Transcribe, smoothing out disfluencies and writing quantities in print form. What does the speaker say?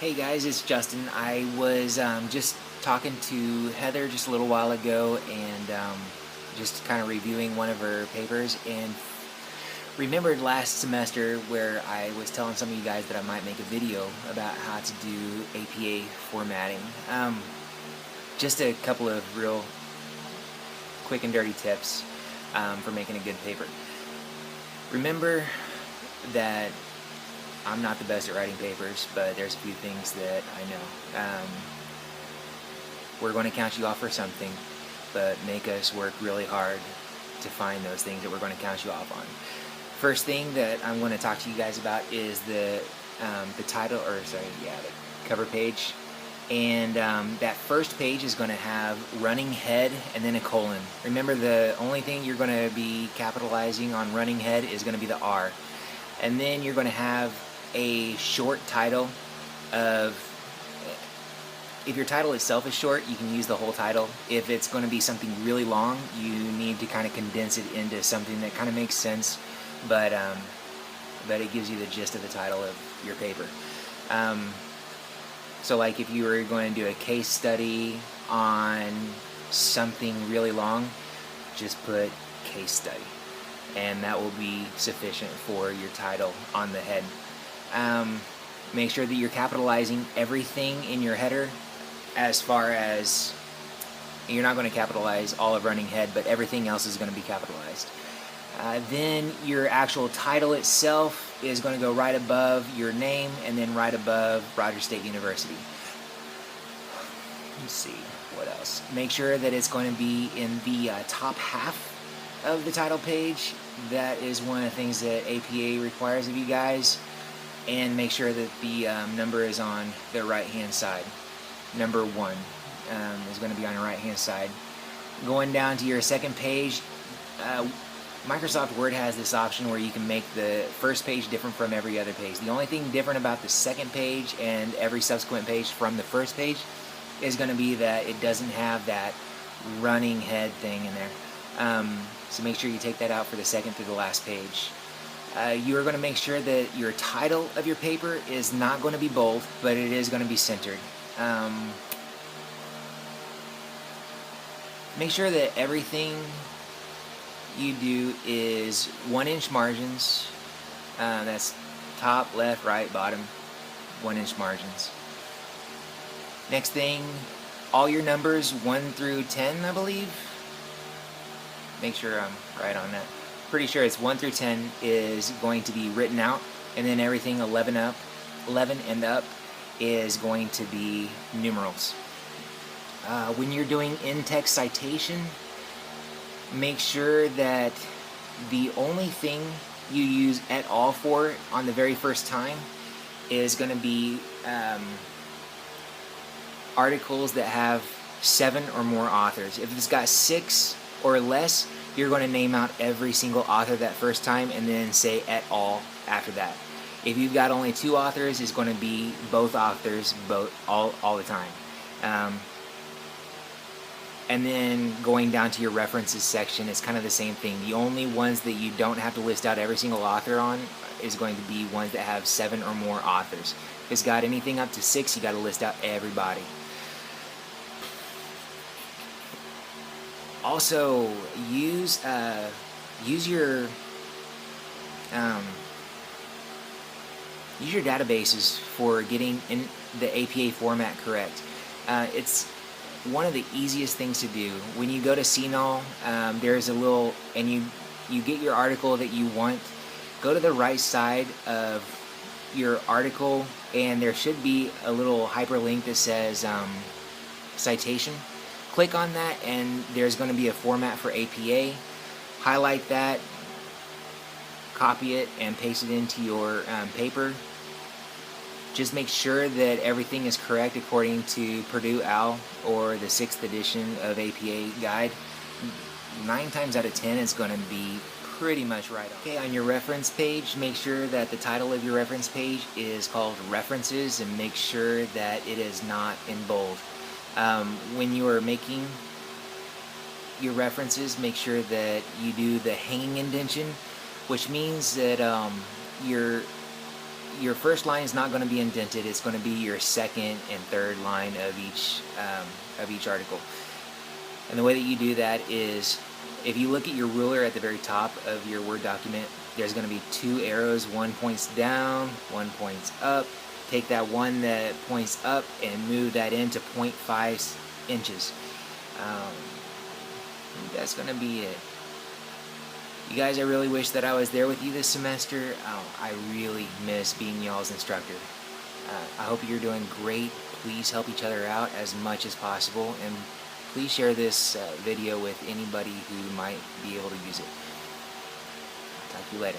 Hey guys, it's Justin. I was just talking to Heather just a little while ago and just kind of reviewing one of her papers, and remembered last semester where I was telling some of you guys that I might make a video about how to do APA formatting. Just a couple of real quick and dirty tips for making a good paper. Remember that I'm not the best at writing papers, but there's a few things that I know. We're going to count you off for something, but make us work really hard to find those things that we're going to count you off on. First thing that I'm going to talk to you guys about is the title, the cover page. And that first page is going to have running head and then a colon. Remember, the only thing you're going to be capitalizing on running head is going to be the R. And then you're going to have a short title of, if your title itself is short, you can use the whole title. If it's going to be something really long, you need to kind of condense it into something that kind of makes sense, but it gives you the gist of the title of your paper. So like if you were going to do a case study on something really long, just put case study, and that will be sufficient for your title on the head. Make sure that you're capitalizing everything in your header, as far as you're not going to capitalize all of running head, but everything else is going to be capitalized. Then your actual title itself is going to go right above your name and then right above Rogers State University. Let's see, what else? Make sure that it's going to be in the top half of the title page. That is one of the things that APA requires of you guys. And make sure that the number is on the right hand side. Number 1 is going to be on the right hand side. Going down to your second page, Microsoft Word has this option where you can make the first page different from every other page. The only thing different about the second page and every subsequent page from the first page is going to be that it doesn't have that running head thing in there. So make sure you take that out for the second through the last page. You are going to make sure that your title of your paper is not going to be bold, but it is going to be centered. Make sure that everything you do is 1-inch margins. That's top, left, right, bottom, 1-inch margins. Next thing, all your numbers 1 through 10, I believe. Make sure I'm right on that. Pretty sure it's 1 through 10 is going to be written out, and then everything 11 and up is going to be numerals. When you're doing in-text citation, make sure that the only thing you use at all for on the very first time is going to be articles that have 7 or more authors. If it's got 6 or less, you're going to name out every single author that first time and then say et al. After that. If you've got only 2 authors, it's going to be both authors all the time. And then going down to your references section, it's kind of the same thing. The only ones that you don't have to list out every single author on is going to be ones that have 7 or more authors. If it's got anything up to 6, you got to list out everybody. Also, use your databases for getting in the APA format correct. It's one of the easiest things to do. When you go to CNOL, there's a little, and you get your article that you want. Go to the right side of your article, and there should be a little hyperlink that says citation. Click on that, and there's going to be a format for APA. Highlight that, copy it, and paste it into your paper. Just make sure that everything is correct according to Purdue OWL or the 6th edition of APA guide. 9 times out of 10 it's going to be pretty much right on. Okay, on your reference page, make sure that the title of your reference page is called References, and make sure that it is not in bold. When you are making your references, make sure that you do the hanging indentation, which means that your first line is not going to be indented. It's going to be your second and third line of each article. And the way that you do that is, if you look at your ruler at the very top of your Word document, there's going to be two arrows. One points down, one points up. Take that one that points up and move that into 0.5 inches. That's going to be it. You guys, I really wish that I was there with you this semester. I really miss being y'all's instructor. I hope you're doing great. Please help each other out as much as possible, and please share this video with anybody who might be able to use it. Talk to you later.